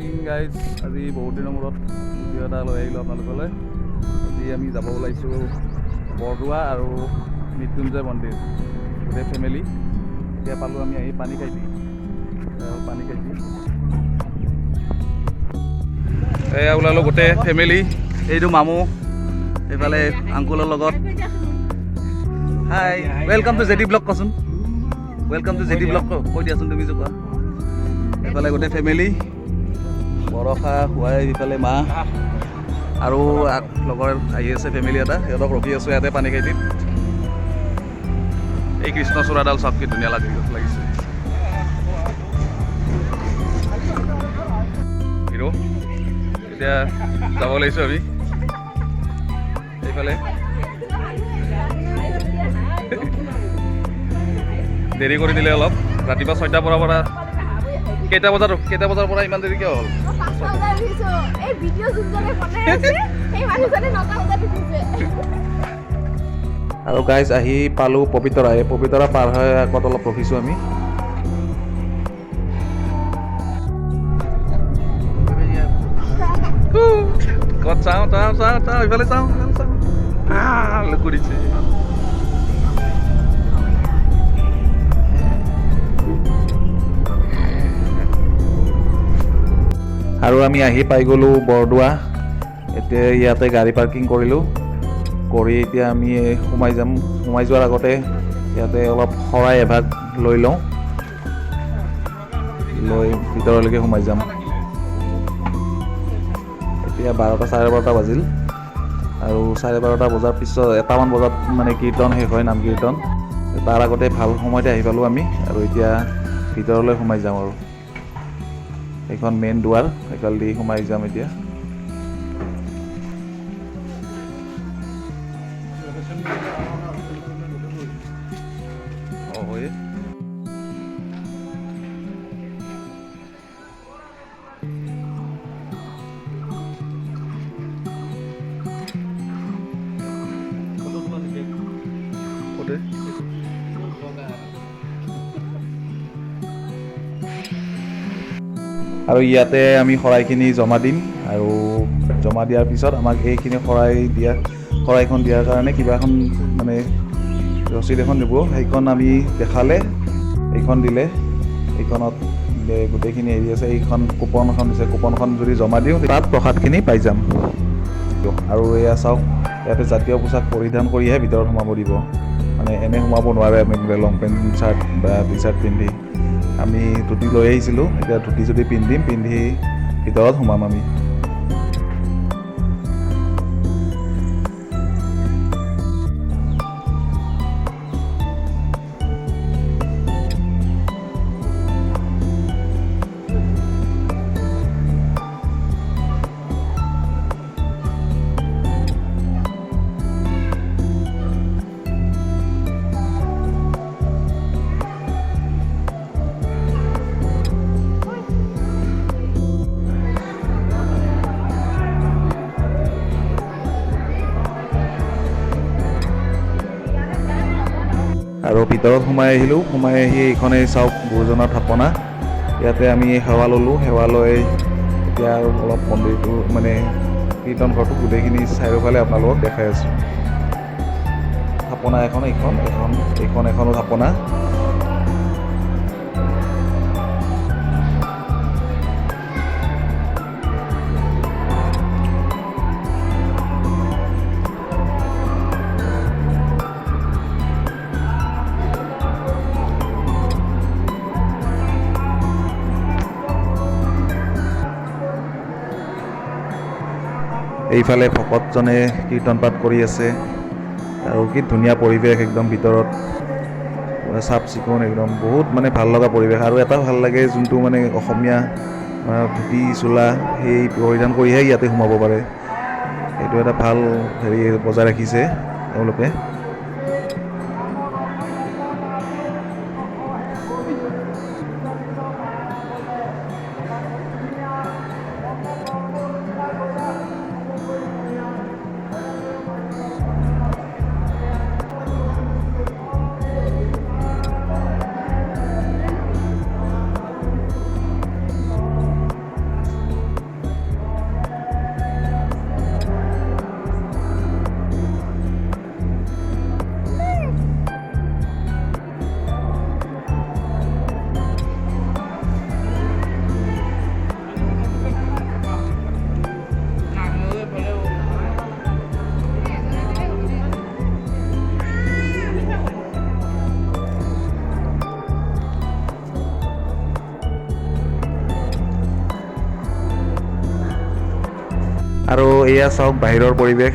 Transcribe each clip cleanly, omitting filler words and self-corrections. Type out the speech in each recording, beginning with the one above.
Morning guys, আজি বহুত দিনৰ মূৰত ভিডিঅ' এটা লৈ আহিলোঁ আপোনালোকলৈ। আজি আমি যাব ওলাইছোঁ বৰদোৱা আৰু মৃত্যুঞ্জয় মন্দিৰ, গোটেই ফেমিলি। এতিয়া পালোঁ আমি আহি পানীখাইটি। এয়া ওলালোঁ গোটেই ফেমিলি। এইটো মামু, এইফালে আংকুলৰ লগত। হাই, ৱেলকাম টু জেডি ব্লগ। কচোন ৱেলকাম টু জেডি ব্লগ কৈ দিয়াচোন তুমি যে কোৱা। এইফালে গোটেই ফেমিলি, বৰষা খুৱাই, ইফালে মা আৰু লগৰ আহি আছে ফেমিলি এটা, সিহঁতক ৰখি আছোঁ ইয়াতে পানীখাইটিত। এই কৃষ্ণচূড়াডাল চাওক কি ধুনীয়া লাগিছে। হিৰো এতিয়া যাব লাগিছোঁ আমি এইফালে। দেৰি কৰি দিলে অলপ, ৰাতিপুৱা 6টাৰ পৰা কেইটা বজাৰ পৰা ইমান দেৰি কিয় হ'ল? আৰু গাইজ আহি পালোঁ পবিতৰা। এই পবিতৰা পাৰ হৈ আগত অলপ ৰখিছোঁ আমি। ক'ত চাওঁ ইফালে চাওঁ কৰিছে। আৰু আমি আহি পাই গ'লোঁ বৰদোৱা। এতিয়া ইয়াতে গাড়ী পাৰ্কিং কৰিলোঁ, কৰি এতিয়া আমি সোমাই যাম। সোমাই যোৱাৰ আগতে ইয়াতে অলপ শৰাই এভাগ লৈ লওঁ, লৈ ভিতৰলৈকে সোমাই যাম। এতিয়া 12টা চাৰে 12টা বাজিল, আৰু 12:30 বজাৰ পিছত 1টামান বজাত মানে কীৰ্তন শেষ হয়, নাম কীৰ্তন। তাৰ আগতে ভাল সময়তে আহি পালোঁ আমি, আৰু এতিয়া ভিতৰলৈ সোমাই যাম। আৰু এইখন মেইন দুৱাৰ, এইফাল দি সোমাই যাম এতিয়া। আৰু ইয়াতে আমি শৰাইখিনি জমা দিম, আৰু জমা দিয়াৰ পিছত আমাক এইখিনি শৰাইখন দিয়াৰ কাৰণে কিবা এখন মানে ৰচিদ এখন দিব। সেইখন আমি দেখালে, এইখন দিলে, এইখনত গোটেইখিনি হেৰি আছে। এইখন কুপন দিছে, কুপনখন যদি জমা দিওঁ তাত প্ৰসাদখিনি পাই যাম। আৰু এয়া চাওক, ইয়াতে জাতীয় পোছাক পৰিধান কৰিহে ভিতৰত সোমাব দিব, মানে এনে সোমাব নোৱাৰে আমি লং পেণ্ট চাৰ্ট বা টি চাৰ্ট পিন্ধি। আমি ধুতি লৈ আহিছিলোঁ, এতিয়া ধুতি যদি পিন্ধি ভিতৰত সোমাম আমি। আৰু ভিতৰত সোমাই আহিলোঁ। সোমাই আহি এইখনেই চাওক, গুৰুজনাৰ থাপনা। ইয়াতে আমি সেৱা ল'লোঁ। সেৱা লৈ এতিয়া আৰু অলপ মন্দিৰটো মানে কীৰ্তন ঘৰটো গোটেইখিনি চাৰিওফালে আপোনালোকক দেখাই আছোঁ। থাপনা এইখনো থাপনা। এইফালে ভকতজনে কীৰ্তন পাঠ কৰি আছে, আৰু কি ধুনীয়া পৰিৱেশ একদম ভিতৰত, চাফ চিকুণ একদম, বহুত মানে ভাল লগা পৰিৱেশ। আৰু এটা ভাল লাগে, যোনটো মানে অসমীয়া ধুতি চোলা সেই পৰিধান কৰিহে ইয়াতে সোমাব পাৰে, সেইটো এটা ভাল হেৰি বজাই ৰাখিছে তেওঁলোকে। আৰু এয়া চাওক বাহিৰৰ পৰিৱেশ,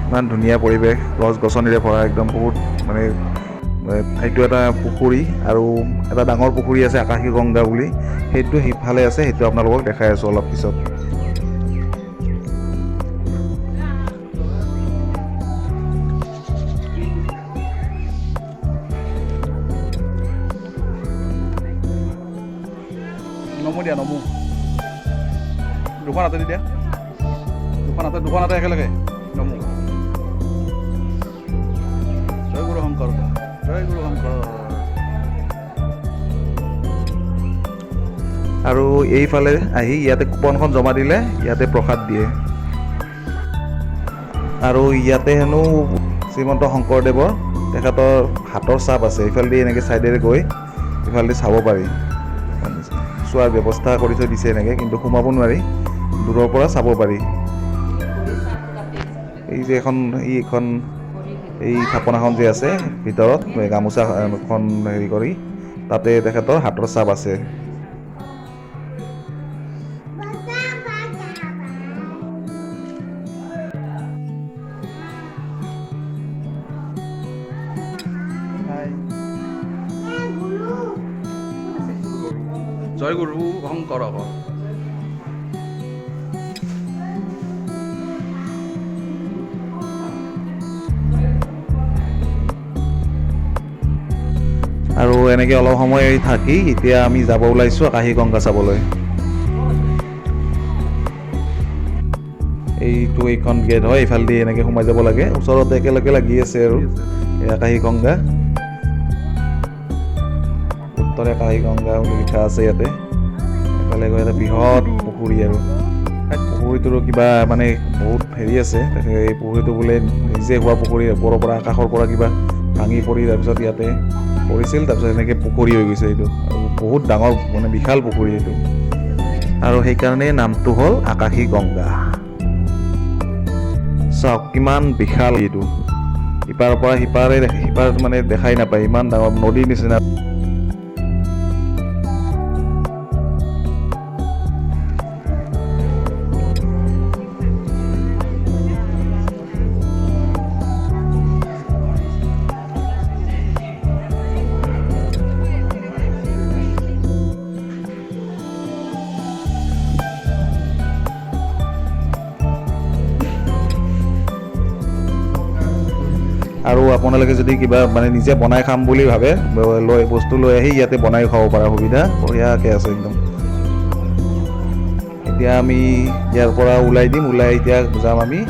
ইমান ধুনীয়া পৰিৱেশ, গছ গছনিৰে ভৰা একদম বহুত মানে এইটো এটা পুখুৰী আৰু এটা ডাঙৰ পুখুৰী আছে আকাশী গংগা বুলি, সেইটো সিফালে আছে, সেইটো আপোনালোকক দেখাই আছোঁ অলপ পিছত। নমো দিয়া নমো, দুখন হাতে দি দিয়া, দুখন হাতে একেলগে নমো। জয় গুৰু শংকৰ, জয় গুৰু শংকৰ। আৰু এইফালে আহি ইয়াতে কুপনখন জমা দিলে ইয়াতে প্ৰসাদ দিয়ে। আৰু ইয়াতে হেনো শ্ৰীমন্ত শংকৰদেৱৰ তেখেতৰ হাতৰ ছাপ আছে, ইফালেদি এনেকৈ ছাইডেৰে গৈ ইফালেদি চাব পাৰি, চোৱাৰ ব্যৱস্থা কৰি থৈ দিছে এনেকৈ, কিন্তু সোমাব নোৱাৰি, দূৰৰ পৰা চাব পাৰি। এই যে এইখন এই থাপনাখন যে আছে ভিতৰত গামোচাখন হেৰি কৰি, তাতে তেখেতৰ হাতৰ ছাপ আছে। জয় গুৰু শংকৰ। আৰু এনেকৈ অলপ সময় থাকি এতিয়া আমি যাব ওলাইছোঁ আকাশী গংগা চাবলৈ। এইখন গেট হয়, এইফালেদি এনেকৈ সোমাই যাব লাগে, ওচৰতে একেলগে লাগি আছে আৰু এই আকাশী গংগা, উত্তৰে আকাশী গংগা বুলি লিখা আছে ইয়াতে। এফালে গৈ এটা বৃহৎ পুখুৰী, আৰু পুখুৰীটোৰো কিবা মানে বহুত হেৰি আছে, এই পুখুৰীটো বোলে নিজে হোৱা পুখুৰী, ওপৰৰ পৰা আকাশৰ পৰা কিবা ভাঙি পৰি তাৰপিছত ইয়াতে পৰিছিল, তাৰপিছত এনেকৈ পুখুৰী হৈ গৈছে এইটো, আৰু বহুত ডাঙৰ মানে বিশাল পুখুৰী এইটো, আৰু সেইকাৰণে নামটো হ'ল আকাশী গংগা। চাওক কিমান বিশাল এইটো, ইপাৰৰ পৰা সিপাৰ মানে দেখাই নাপায়, ইমান ডাঙৰ নদীৰ নিচিনা। আৰু আপোনালোকে যদি কিবা মানে নিজে বনাই খাম বুলি ভাবে, বস্তু লৈ আহি ইয়াতে বনাই খাব পৰা সুবিধা বঢ়িয়াকৈ আছে একদম। এতিয়া আমি ইয়াৰ পৰা ওলাই দিম, ওলাই এতিয়া যাম আমি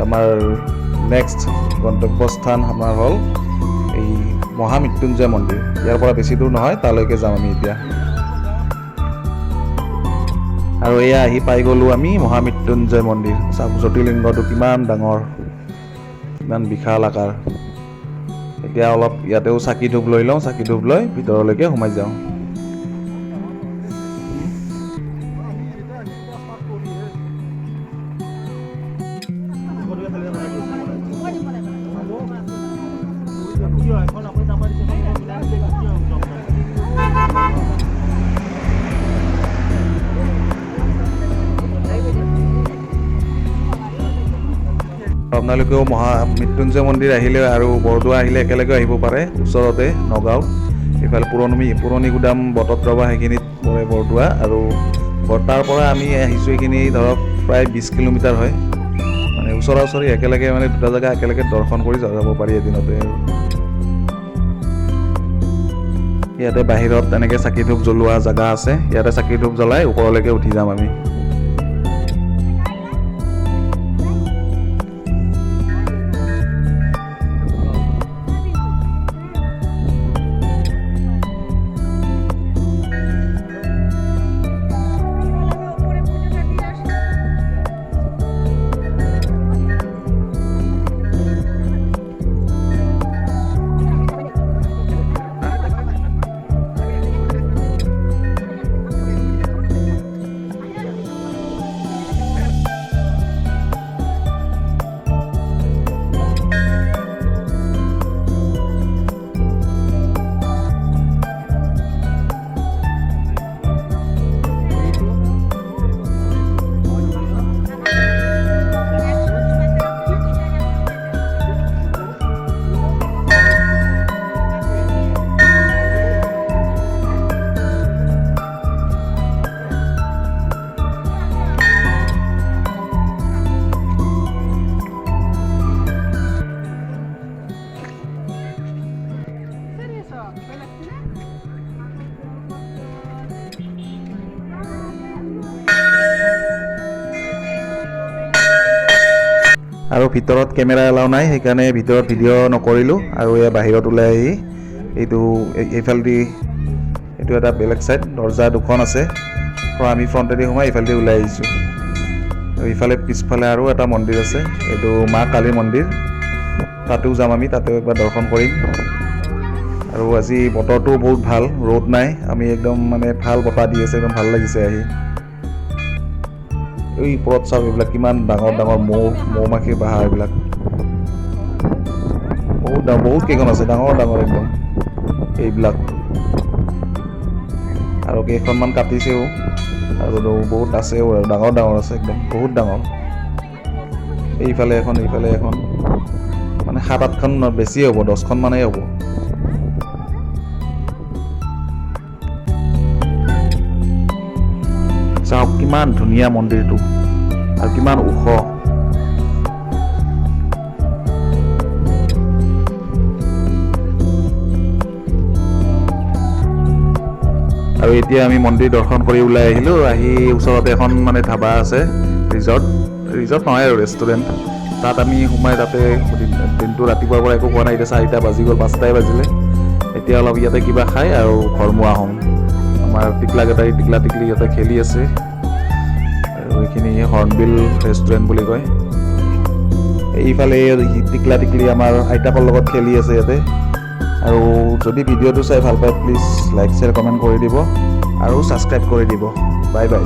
আমাৰ নেক্সট গন্তব্যস্থান আমাৰ হ'ল এই মহামৃত্যুঞ্জয় মন্দিৰ। ইয়াৰ পৰা বেছি দূৰ নহয়, তালৈকে যাম আমি এতিয়া। আৰু এয়া আহি পাই গ'লোঁ আমি মহামৃত্যুঞ্জয় মন্দিৰ। চাওক জ্যোতিৰ্লিংগটো কিমান ডাঙৰ, ইমান বিশাল আকাৰ। এতিয়া অলপ ইয়াতেও চাকি ধূপ লৈ লওঁ, চাকি ধূপ লৈ ভিতৰলৈকে সোমাই যাওঁ। আপোনালোকেও মৃত্যুঞ্জয় মন্দিৰ আহিলে আৰু বৰদোৱা আহিলে একেলগে আহিব পাৰে, ওচৰতে নগাঁও। এইফালে পুৰণি গুদাম বটত ৰবা সেইখিনিত পৰে বৰদোৱা, আৰু তাৰ পৰা আমি আহিছোঁ এইখিনি ধৰক প্ৰায় 20 কিলোমিটাৰ হয়, মানে ওচৰা ওচৰি একেলগে, মানে দুটা জেগা একেলগে দৰ্শন কৰি যাব পাৰি এদিনতে। ইয়াতে বাহিৰত এনেকৈ চাকি ধূপ জ্বলোৱা জেগা আছে, ইয়াতে চাকি ধূপ জ্বলাই ওপৰলৈকে উঠি যাম আমি। আৰু ভিতৰত কেমেৰা এলাও নাই, সেইকাৰণে ভিতৰত ভিডিঅ' নকৰিলোঁ। আৰু এয়া বাহিৰত ওলাই আহি এইটো এইফালেদি এইটো এটা বেলেগ ছাইড দৰ্জা দুখন আছে, আমি ফ্ৰণ্টেদি সোমাই এইফালেদি ওলাই আহিছোঁ। আৰু ইফালে পিছফালে আৰু এটা মন্দিৰ আছে, এইটো মা কালীৰ মন্দিৰ, তাতেও যাম আমি, তাতেও একবাৰ দৰ্শন কৰিম। আৰু আজি বতৰটো বহুত ভাল, ৰ'দ নাই, আমি একদম মানে ভাল বতাহ দি আছে, একদম ভাল লাগিছে আহি। এই ওপৰত চাওক, এইবিলাক কিমান ডাঙৰ ডাঙৰ মৌ-মাখিৰ বাহা, এইবিলাক বহুত কেইখন আছে, ডাঙৰ ডাঙৰ একদম এইবিলাক। আৰু কেইখনমান কাটিছেও, আৰু বহুত আছেও, আৰু ডাঙৰ ডাঙৰ আছে, একদম বহুত ডাঙৰ। এইফালে এখন, এইফালে এখন, মানে 7-8খন বেছিয়ে হ'ব, 10খন মানেই হ'ব। চাওক কিমান ধুনীয়া মন্দিৰটো, আৰু কিমান ওখ। আৰু এতিয়া আমি মন্দিৰ দৰ্শন কৰি ওলাই আহিলোঁ। আহি ওচৰতে এখন মানে ধাবা আছে, ৰিজৰ্ট নহয় আৰু ৰেষ্টুৰেণ্ট। তাত আমি সোমাই তাতে দিনটো ৰাতিপুৱাৰ পৰা একো খোৱা নাই, এতিয়া 4টা বাজি গ'ল, 5টাই বাজিলে। এতিয়া অলপ ইয়াতে কিবা খাই আৰু ঘৰমুৱা হ'ম। আমাৰ টিকলাকেইটাই টিকলি ইয়াতে খেলি আছে, আৰু এইখিনি হৰ্ণবিল ৰেষ্টুৰেণ্ট বুলি কয়। এইফালে টিকলি আমাৰ আইতাকৰ লগত খেলি আছে ইয়াতে। আৰু যদি ভিডিঅ'টো চাই ভাল পায়, প্লিজ লাইক শ্বেয়াৰ কমেণ্ট কৰি দিব, আৰু ছাবস্ক্ৰাইব কৰি দিব। Bye bye.